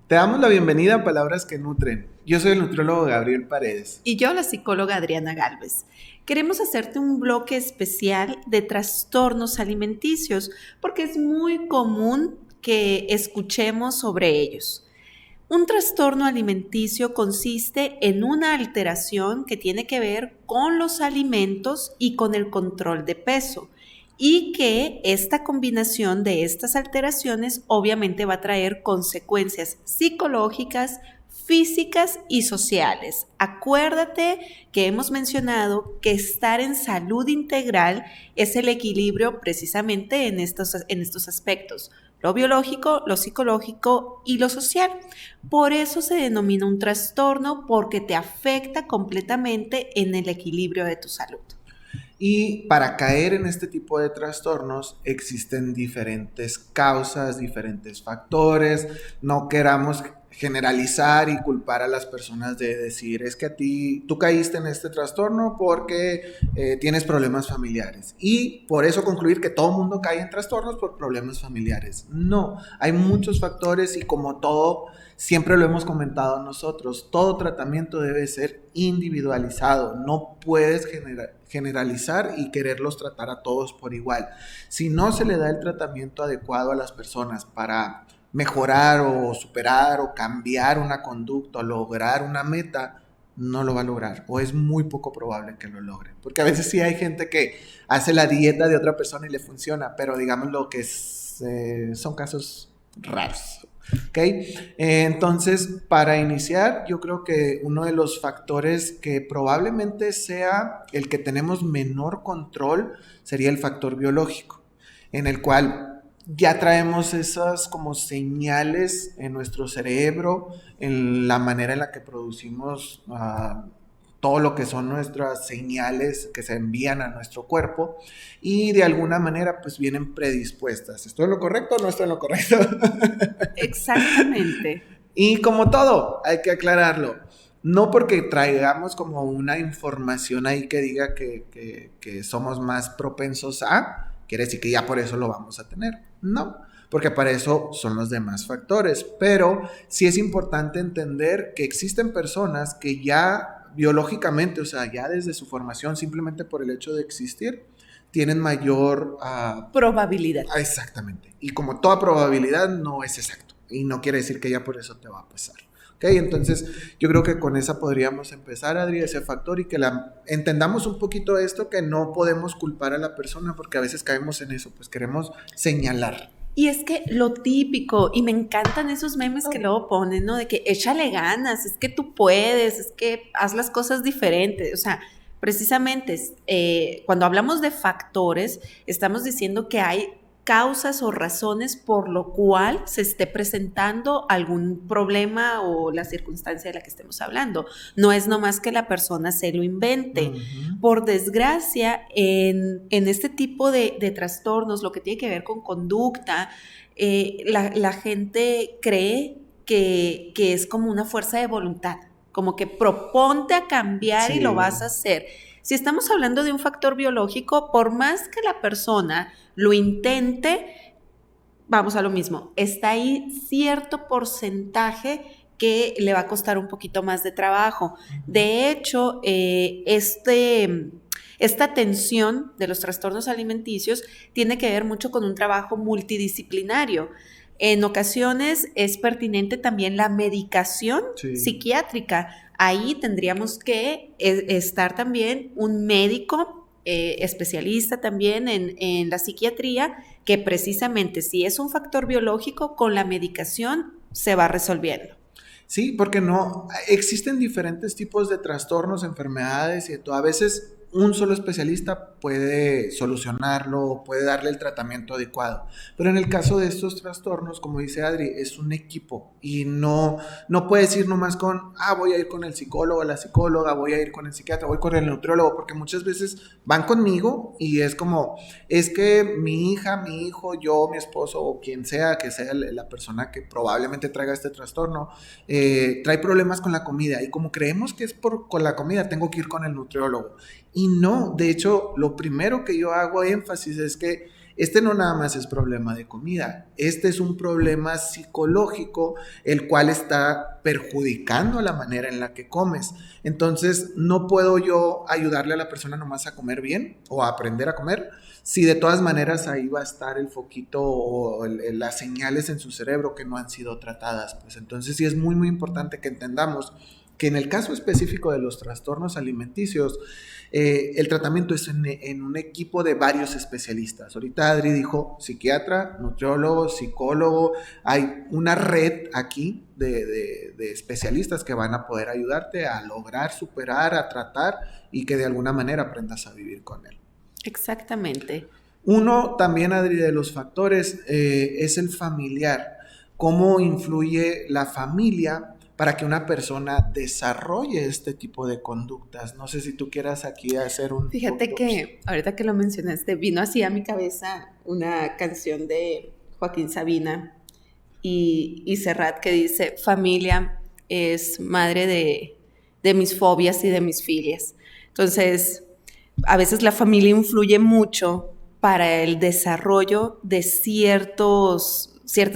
Te damos la bienvenida a Palabras que Nutren. Yo soy el nutriólogo Gabriel Paredes. Y yo, la psicóloga Adriana Galvez. Queremos hacerte un bloque especial de trastornos alimenticios porque es muy común que escuchemos sobre ellos. Un trastorno alimenticio consiste en una alteración que tiene que ver con los alimentos y con el control de peso, y que esta combinación de estas alteraciones obviamente va a traer consecuencias psicológicas, físicas y sociales. Acuérdate que hemos mencionado que estar en salud integral es el equilibrio precisamente en estos aspectos: lo biológico, lo psicológico y lo social. Por eso se denomina un trastorno, porque te afecta completamente en el equilibrio de tu salud. Y para caer en este tipo de trastornos existen diferentes causas, diferentes factores. No queramos generalizar y culpar a las personas de decir, es que tú caíste en este trastorno porque tienes problemas familiares. Y por eso concluir que todo el mundo cae en trastornos por problemas familiares. No, hay muchos factores y como todo, siempre lo hemos comentado nosotros, todo tratamiento debe ser individualizado. No puedes generalizar y quererlos tratar a todos por igual. Si no se le da el tratamiento adecuado a las personas para mejorar o superar o cambiar una conducta o lograr una meta, no lo va a lograr o es muy poco probable que lo logre. Porque a veces sí hay gente que hace la dieta de otra persona y le funciona, pero digamos lo que son casos raros. ¿Okay? Entonces, para iniciar, yo creo que uno de los factores que probablemente sea el que tenemos menor control sería el factor biológico, en el cual ya traemos esas como señales en nuestro cerebro, en la manera en la que producimos todo lo que son nuestras señales que se envían a nuestro cuerpo y de alguna manera pues vienen predispuestas. ¿Estoy en lo correcto o no estoy en lo correcto? Exactamente. Y como todo, hay que aclararlo. No porque traigamos como una información ahí que diga que somos más propensos a, quiere decir que ya por eso lo vamos a tener. No, porque para eso son los demás factores. Pero sí es importante entender que existen personas que ya biológicamente, o sea, ya desde su formación, simplemente por el hecho de existir, tienen mayor probabilidad. Exactamente. Y como toda probabilidad no es exacto. Y no quiere decir que ya por eso te va a pasar. ¿Ok? Entonces, yo creo que con esa podríamos empezar, Adri, ese factor, y que entendamos un poquito esto, que no podemos culpar a la persona, porque a veces caemos en eso, pues queremos señalar. Y es que lo típico, y me encantan esos memes que luego ponen, ¿no? De que échale ganas, es que tú puedes, es que haz las cosas diferentes. O sea, precisamente cuando hablamos de factores, estamos diciendo que hay causas o razones por lo cual se esté presentando algún problema o la circunstancia de la que estemos hablando. No es nomás que la persona se lo invente. Uh-huh. Por desgracia, en este tipo de trastornos, lo que tiene que ver con conducta, la gente cree que es como una fuerza de voluntad, como que proponte a cambiar y lo vas a hacer. Si estamos hablando de un factor biológico, por más que la persona lo intente, vamos a lo mismo, está ahí cierto porcentaje que le va a costar un poquito más de trabajo. De hecho, esta atención de los trastornos alimenticios tiene que ver mucho con un trabajo multidisciplinario. En ocasiones es pertinente también la medicación psiquiátrica. Ahí tendríamos que estar también un médico especialista también en la psiquiatría, que precisamente si es un factor biológico, con la medicación se va resolviendo. Sí, porque no, existen diferentes tipos de trastornos, enfermedades y todo. A veces un solo especialista puede solucionarlo, puede darle el tratamiento adecuado. Pero en el caso de estos trastornos, como dice Adri, es un equipo y no puedes ir nomás con, voy a ir con el psicólogo, la psicóloga, voy a ir con el psiquiatra, voy con el nutriólogo, porque muchas veces van conmigo y es como, es que mi hija, mi hijo, yo, mi esposo o quien sea, que sea la persona que probablemente traiga este trastorno, trae problemas con la comida y como creemos que es con la comida, tengo que ir con el nutriólogo. Y no, de hecho, lo primero que yo hago énfasis es que este no nada más es problema de comida, este es un problema psicológico, el cual está perjudicando la manera en la que comes. Entonces, no puedo yo ayudarle a la persona nomás a comer bien o a aprender a comer, si de todas maneras ahí va a estar el foquito o las señales en su cerebro que no han sido tratadas. Pues entonces sí es muy, muy importante que entendamos que en el caso específico de los trastornos alimenticios, el tratamiento es en un equipo de varios especialistas. Ahorita Adri dijo psiquiatra, nutriólogo, psicólogo. Hay una red aquí de especialistas que van a poder ayudarte a lograr superar, a tratar y que de alguna manera aprendas a vivir con él. Exactamente. Uno también, Adri, de los factores es el familiar. ¿Cómo influye la familia para que una persona desarrolle este tipo de conductas? No sé si tú quieras aquí hacer un... Fíjate que ahorita que lo mencionaste, vino así a mi cabeza una canción de Joaquín Sabina y Serrat que dice: familia es madre de mis fobias y de mis filias. Entonces, a veces la familia influye mucho para el desarrollo de ciertas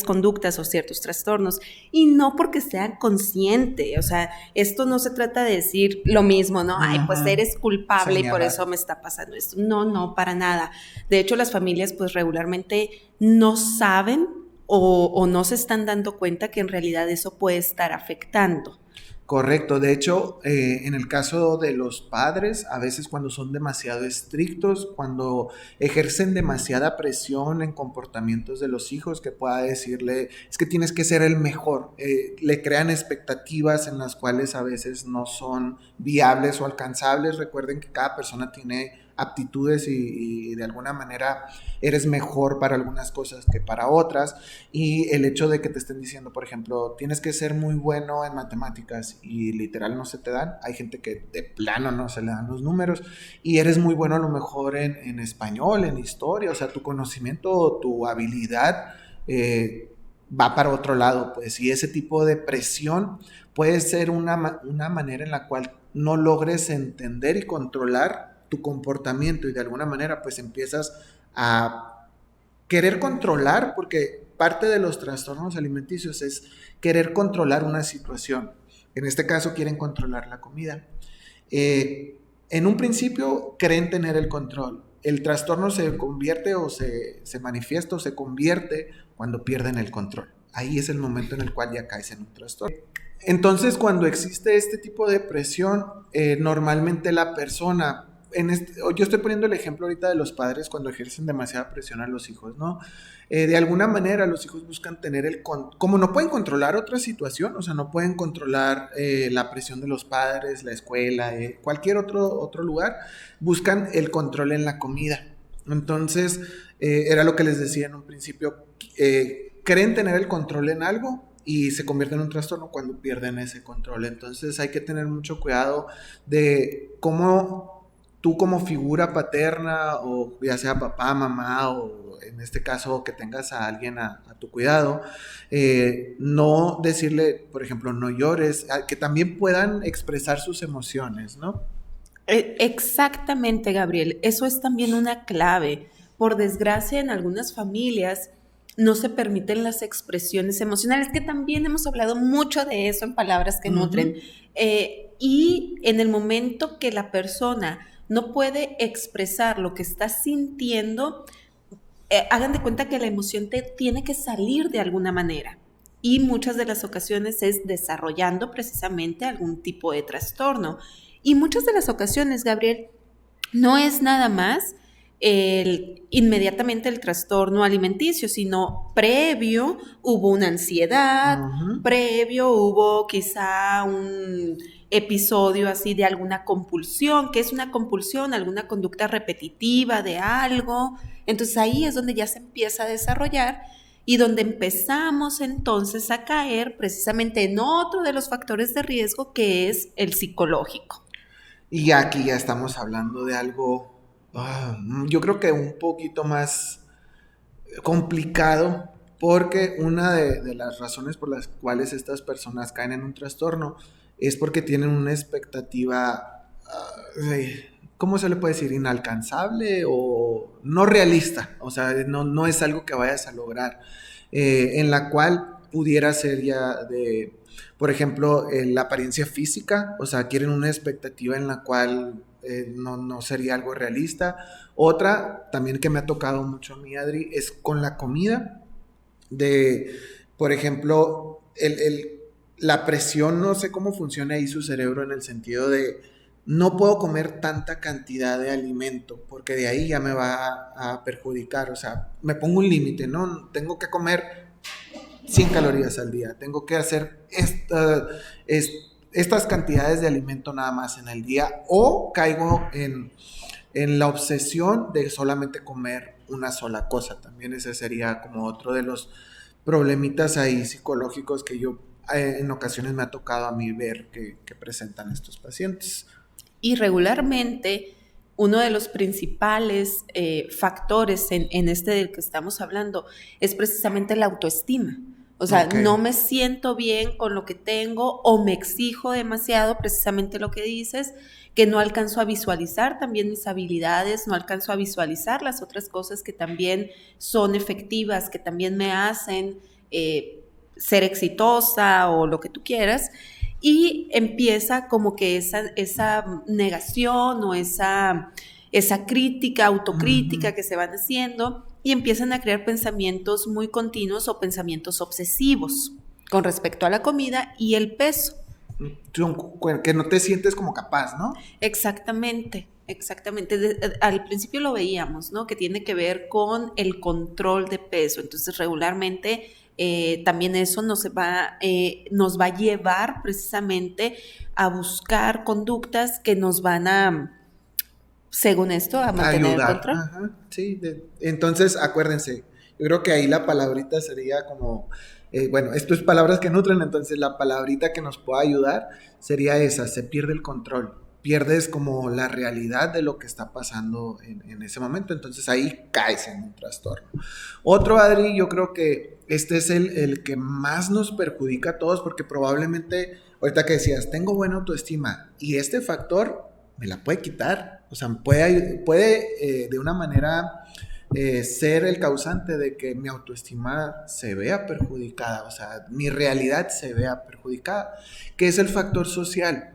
conductas o ciertos trastornos, y no porque sean conscientes. O sea, esto no se trata de decir lo mismo, ¿no? Ay, pues eres culpable Señalar. Y por eso me está pasando esto. No, para nada. De hecho, las familias pues regularmente no saben o no se están dando cuenta que en realidad eso puede estar afectando. Correcto, de hecho, en el caso de los padres, a veces cuando son demasiado estrictos, cuando ejercen demasiada presión en comportamientos de los hijos, que pueda decirle, es que tienes que ser el mejor, le crean expectativas en las cuales a veces no son viables o alcanzables. Recuerden que cada persona tiene aptitudes y de alguna manera eres mejor para algunas cosas que para otras, y el hecho de que te estén diciendo, por ejemplo, tienes que ser muy bueno en matemáticas y literal no se te dan. Hay gente que de plano no se le dan los números, y eres muy bueno a lo mejor en español, en historia, o sea, tu conocimiento, tu habilidad va para otro lado, pues, y ese tipo de presión puede ser una manera en la cual no logres entender y controlar tu comportamiento, y de alguna manera pues empiezas a querer controlar, porque parte de los trastornos alimenticios es querer controlar una situación. En este caso quieren controlar la comida. En un principio creen tener el control. El trastorno se convierte o se manifiesta o se convierte cuando pierden el control. Ahí es el momento en el cual ya caes en un trastorno. Entonces, cuando existe este tipo de presión, normalmente la persona... yo estoy poniendo el ejemplo ahorita de los padres cuando ejercen demasiada presión a los hijos, ¿no? De alguna manera los hijos buscan tener como no pueden controlar otra situación, o sea, no pueden controlar la presión de los padres, la escuela, cualquier otro lugar, buscan el control en la comida. Entonces, era lo que les decía en un principio, creen tener el control en algo y se convierte en un trastorno cuando pierden ese control. Entonces hay que tener mucho cuidado de cómo tú como figura paterna, o ya sea papá, mamá, o en este caso que tengas a alguien a tu cuidado, no decirle, por ejemplo, no llores, que también puedan expresar sus emociones, ¿no? Exactamente, Gabriel. Eso es también una clave. Por desgracia, en algunas familias no se permiten las expresiones emocionales, que también hemos hablado mucho de eso en Palabras que Nutren. Y en el momento que la persona no puede expresar lo que está sintiendo, hagan de cuenta que la emoción tiene que salir de alguna manera. Y muchas de las ocasiones es desarrollando precisamente algún tipo de trastorno. Y muchas de las ocasiones, Gabriel, no es nada más inmediatamente el trastorno alimenticio, sino previo hubo una ansiedad, previo hubo quizá un episodio así de alguna compulsión. ¿Qué es una compulsión? Alguna conducta repetitiva de algo. Entonces ahí es donde ya se empieza a desarrollar y donde empezamos entonces a caer precisamente en otro de los factores de riesgo, que es el psicológico. Y aquí ya estamos hablando de algo, yo creo que un poquito más complicado, porque una de las razones por las cuales estas personas caen en un trastorno es porque tienen una expectativa ¿cómo se le puede decir? Inalcanzable o no realista. O sea, no es algo que vayas a lograr. En la cual pudiera ser ya de, por ejemplo, la apariencia física. O sea, quieren una expectativa en la cual no sería algo realista. Otra, también que me ha tocado mucho a mí, Adri, es con la comida. Por ejemplo, la presión, no sé cómo funciona ahí su cerebro en el sentido de no puedo comer tanta cantidad de alimento porque de ahí ya me va a perjudicar. O sea, me pongo un límite, ¿no? Tengo que comer 100 calorías al día, tengo que hacer estas cantidades de alimento nada más en el día, o caigo en la obsesión de solamente comer una sola cosa. También ese sería como otro de los problemitas ahí psicológicos que yo en ocasiones me ha tocado a mí ver que presentan estos pacientes. Y regularmente uno de los principales factores en este del que estamos hablando es precisamente la autoestima. O sea, Okay. no me siento bien con lo que tengo o me exijo demasiado, precisamente lo que dices, que no alcanzo a visualizar también mis habilidades, no alcanzo a visualizar las otras cosas que también son efectivas, que también me hacen ser exitosa o lo que tú quieras. Y empieza como que esa negación o esa crítica, autocrítica que se van haciendo, y empiezan a crear pensamientos muy continuos o pensamientos obsesivos con respecto a la comida y el peso. Que no te sientes como capaz, ¿no? Exactamente. Al principio lo veíamos, ¿no? Que tiene que ver con el control de peso. Entonces, regularmente también eso nos va a llevar precisamente a buscar conductas que nos van a, según esto, a mantener Ayudar. el control. Ajá, sí. Entonces, acuérdense, yo creo que ahí la palabrita sería como, bueno, esto es palabras que nutren, entonces la palabrita que nos pueda ayudar sería esa: se pierde el control, pierdes como la realidad de lo que está pasando en ese momento, entonces ahí caes en un trastorno. Otro, Adri, yo creo que este es el que más nos perjudica a todos, porque probablemente, ahorita que decías, tengo buena autoestima, y este factor me la puede quitar. O sea, puede de una manera ser el causante de que mi autoestima se vea perjudicada, o sea, mi realidad se vea perjudicada, que es el factor social.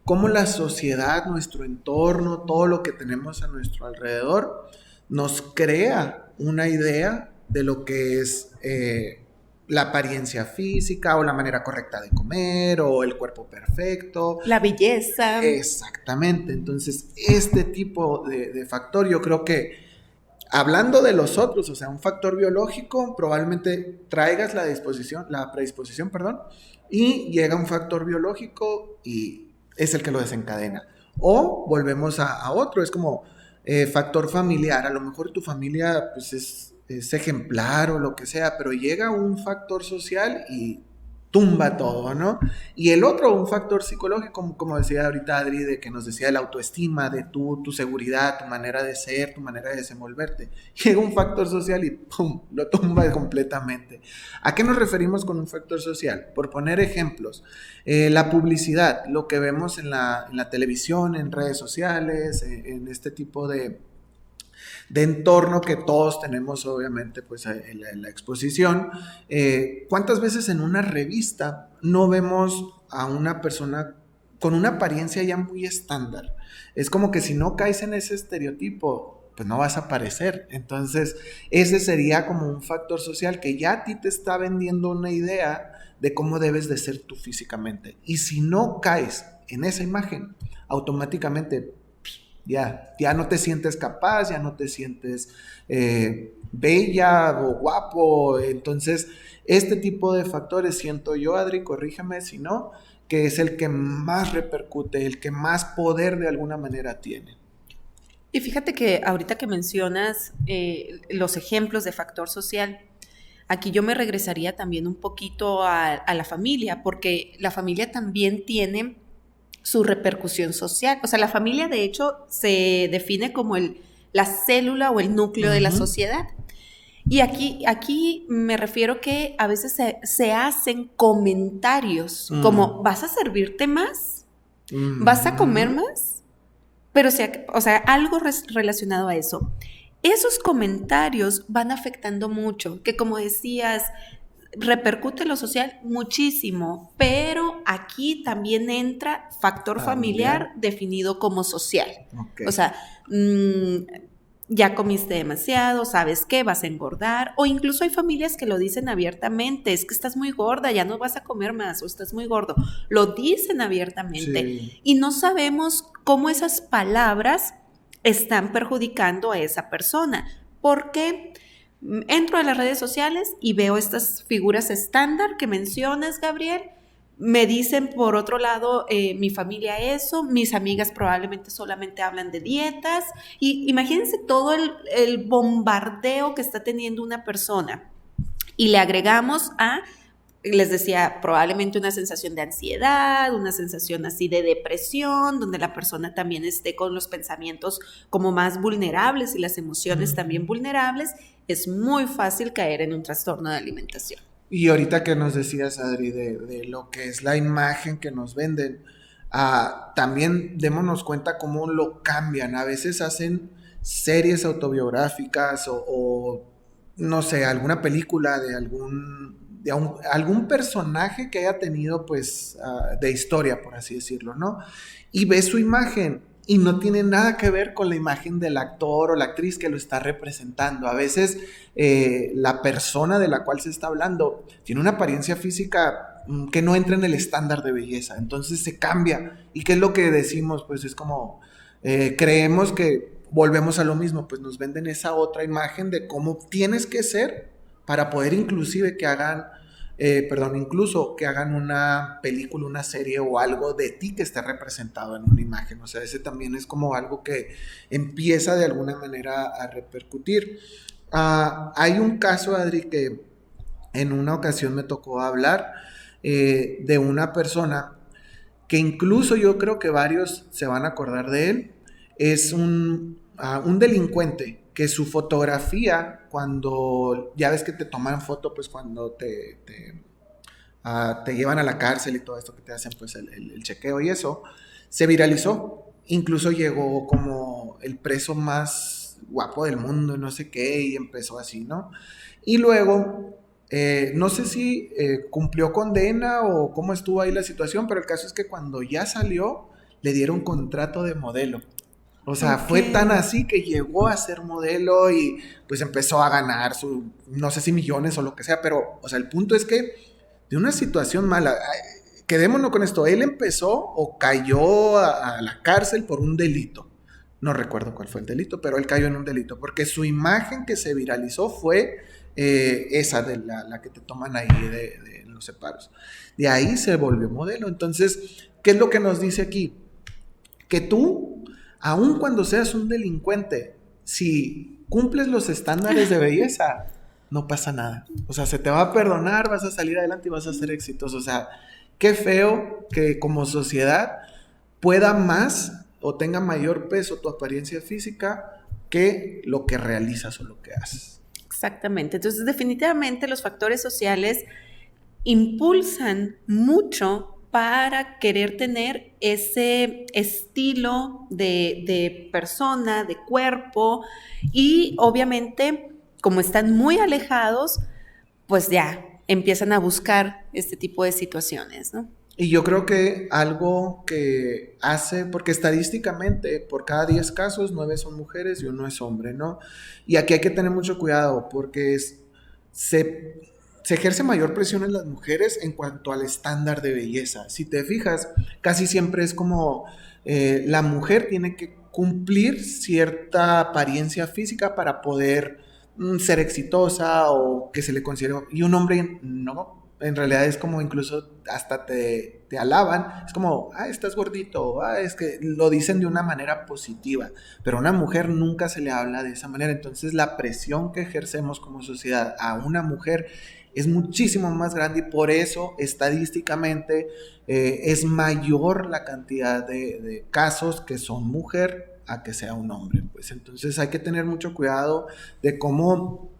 Cómo la sociedad, nuestro entorno, todo lo que tenemos a nuestro alrededor, nos crea una idea de lo que es la apariencia física o la manera correcta de comer o el cuerpo perfecto. La belleza. Exactamente. Entonces, este tipo de factor, yo creo que, hablando de los otros, o sea, un factor biológico, probablemente traigas la predisposición, perdón, y llega un factor biológico y es el que lo desencadena. O volvemos a otro, es como factor familiar. A lo mejor tu familia pues es ejemplar o lo que sea, pero llega un factor social y tumba todo, ¿no? Y el otro, un factor psicológico, como decía ahorita Adri, de que nos decía, de la autoestima, de tu seguridad, tu manera de ser, tu manera de desenvolverte. Llega un factor social y ¡pum!, lo tumba completamente. ¿A qué nos referimos con un factor social? Por poner ejemplos, la publicidad, lo que vemos en la televisión, en redes sociales, en este tipo de entorno que todos tenemos, obviamente, pues en la exposición. ¿Cuántas veces en una revista no vemos a una persona con una apariencia ya muy estándar? Es como que si no caes en ese estereotipo, pues no vas a aparecer. Entonces, ese sería como un factor social que ya a ti te está vendiendo una idea de cómo debes de ser tú físicamente. Y si no caes en esa imagen, automáticamente ya no te sientes capaz, ya no te sientes bella o guapo. Entonces, este tipo de factores, siento yo, Adri, corrígeme si no, que es el que más repercute, el que más poder de alguna manera tiene. Y fíjate que ahorita que mencionas los ejemplos de factor social, aquí yo me regresaría también un poquito a la familia, porque la familia también tiene su repercusión social. O sea, la familia de hecho se define como la célula o el núcleo de la sociedad. Y aquí me refiero que a veces se hacen comentarios como, ¿vas a servirte más? ¿Vas a comer más? Pero o sea, algo relacionado a eso. Esos comentarios van afectando mucho, que como decías, repercute en lo social muchísimo, pero aquí también entra factor familiar definido como social. Okay. O sea, ya comiste demasiado, ¿sabes qué? Vas a engordar, o incluso hay familias que lo dicen abiertamente, es que estás muy gorda, ya no vas a comer más, o estás muy gordo, lo dicen abiertamente, sí. Y no sabemos cómo esas palabras están perjudicando a esa persona, porque entro a las redes sociales y veo estas figuras estándar que mencionas, Gabriel. Me dicen por otro lado, mi familia eso, mis amigas probablemente solamente hablan de dietas, y imagínense todo el bombardeo que está teniendo una persona, y le agregamos les decía, probablemente una sensación de ansiedad, una sensación así de depresión, donde la persona también esté con los pensamientos como más vulnerables y las emociones también vulnerables, es muy fácil caer en un trastorno de alimentación. Y ahorita que nos decías, Adri, de lo que es la imagen que nos venden, también démonos cuenta cómo lo cambian. A veces hacen series autobiográficas o no sé, alguna película de algún personaje que haya tenido, pues, de historia, por así decirlo, ¿no? Y ves su imagen y no tiene nada que ver con la imagen del actor o la actriz que lo está representando. A veces la persona de la cual se está hablando tiene una apariencia física que no entra en el estándar de belleza, entonces se cambia. ¿Y qué es lo que decimos? Pues es como, creemos que volvemos a lo mismo, pues nos venden esa otra imagen de cómo tienes que ser para poder inclusive incluso que hagan una película, una serie o algo de ti que esté representado en una imagen. O sea, ese también es como algo que empieza de alguna manera a repercutir. Hay un caso, Adri, que en una ocasión me tocó hablar de una persona que incluso yo creo que varios se van a acordar de él. Es un delincuente que su fotografía, cuando ya ves que te toman foto, pues cuando te llevan a la cárcel y todo esto que te hacen, pues el chequeo y eso, se viralizó. Incluso llegó como el preso más guapo del mundo, no sé qué, y empezó así, ¿no? Y luego, no sé si cumplió condena o cómo estuvo ahí la situación, pero el caso es que cuando ya salió, le dieron contrato de modelo. O sea, fue tan así que llegó a ser modelo y pues empezó a ganar no sé si millones o lo que sea, pero, o sea, el punto es que de una situación mala, quedémonos con esto, él empezó o cayó a la cárcel por un delito. No recuerdo cuál fue el delito, pero él cayó en un delito, porque su imagen que se viralizó fue esa de la que te toman ahí de los separos. De ahí se volvió modelo. Entonces, ¿qué es lo que nos dice aquí? Que tú, aun cuando seas un delincuente, si cumples los estándares de belleza, no pasa nada. O sea, se te va a perdonar, vas a salir adelante y vas a ser exitoso. O sea, qué feo que como sociedad pueda más o tenga mayor peso tu apariencia física que lo que realizas o lo que haces. Exactamente. Entonces, definitivamente los factores sociales impulsan mucho para querer tener ese estilo de persona, de cuerpo, y obviamente, como están muy alejados, pues ya empiezan a buscar este tipo de situaciones, ¿no? Y yo creo que algo que hace, porque estadísticamente por cada 10 casos, 9 son mujeres y 1 es hombre, ¿no? Y aquí hay que tener mucho cuidado porque se ejerce mayor presión en las mujeres en cuanto al estándar de belleza. Si te fijas, casi siempre es como la mujer tiene que cumplir cierta apariencia física para poder ser exitosa o que se le considere, y un hombre no. En realidad es como incluso hasta te alaban, es como, estás gordito, es que lo dicen de una manera positiva, pero a una mujer nunca se le habla de esa manera. Entonces la presión que ejercemos como sociedad a una mujer es muchísimo más grande, y por eso estadísticamente es mayor la cantidad de casos que son mujer a que sea un hombre. Pues entonces hay que tener mucho cuidado de cómo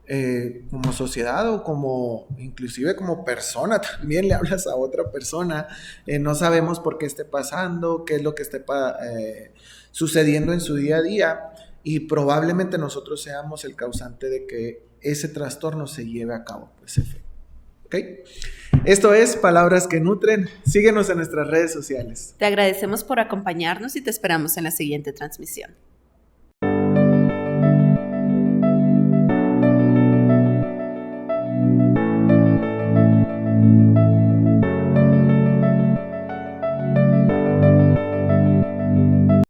como sociedad o como, inclusive como persona, también le hablas a otra persona, no sabemos por qué esté pasando, qué es lo que esté sucediendo en su día a día, y probablemente nosotros seamos el causante de que ese trastorno se lleve a cabo, ese efecto. ¿Ok? Esto es Palabras que Nutren. Síguenos en nuestras redes sociales. Te agradecemos por acompañarnos y te esperamos en la siguiente transmisión.